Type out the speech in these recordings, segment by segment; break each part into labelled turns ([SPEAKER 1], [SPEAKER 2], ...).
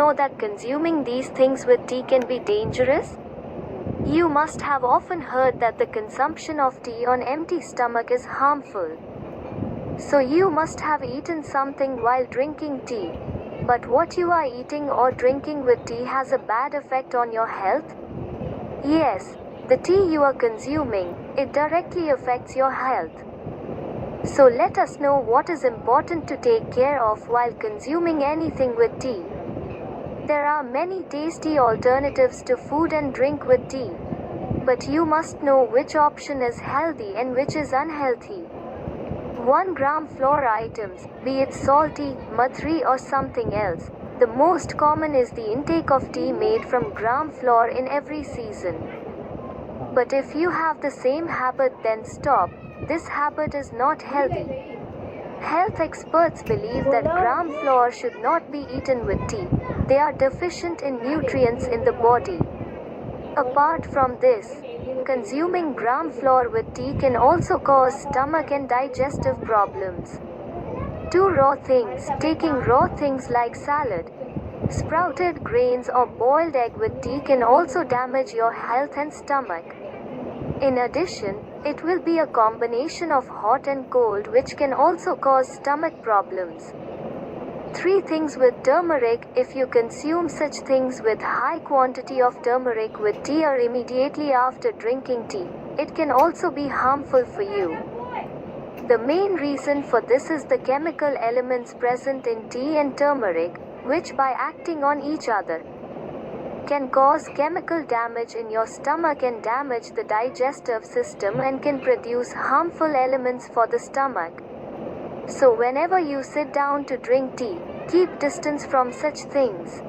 [SPEAKER 1] know that consuming these things with tea can be dangerous? You must have often heard that the consumption of tea on empty stomach is harmful. So you must have eaten something while drinking tea. But what you are eating or drinking with tea has a bad effect on your health? Yes, the tea you are consuming, it directly affects your health. So let us know what is important to take care of while consuming anything with tea. There are many tasty alternatives to food and drink with tea. But you must know which option is healthy and which is unhealthy. 1 gram flour items, be it salty, madri or something else. The most common is the intake of tea made from gram flour in every season. But if you have the same habit, then stop. This habit is not healthy. Health experts believe that gram flour should not be eaten with tea. They are deficient in nutrients in the body. Apart from this, consuming gram flour with tea can also cause stomach and digestive problems. 2 raw things. Taking raw things like salad, sprouted grains or boiled egg with tea can also damage your health and stomach. In addition, it will be a combination of hot and cold which can also cause stomach problems. 3 things with turmeric. If you consume such things with high quantity of turmeric with tea or immediately after drinking tea, it can also be harmful for you. The main reason for this is the chemical elements present in tea and turmeric, which by acting on each other, can cause chemical damage in your stomach and damage the digestive system and can produce harmful elements for the stomach. So whenever you sit down to drink tea, keep distance from such things.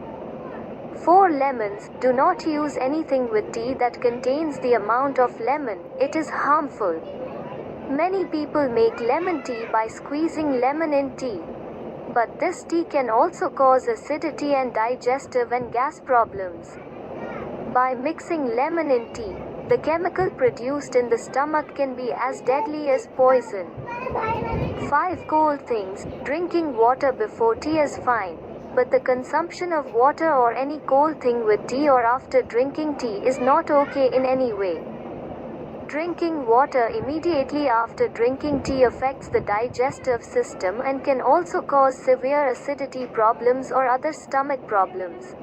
[SPEAKER 1] 4 lemons. Do not use anything with tea that contains the amount of lemon, it is harmful. Many people make lemon tea by squeezing lemon in tea. But this tea can also cause acidity and digestive and gas problems. By mixing lemon in tea, the chemical produced in the stomach can be as deadly as poison. 5 cold things. Drinking water before tea is fine, but the consumption of water or any cold thing with tea or after drinking tea is not okay in any way. Drinking water immediately after drinking tea affects the digestive system and can also cause severe acidity problems or other stomach problems.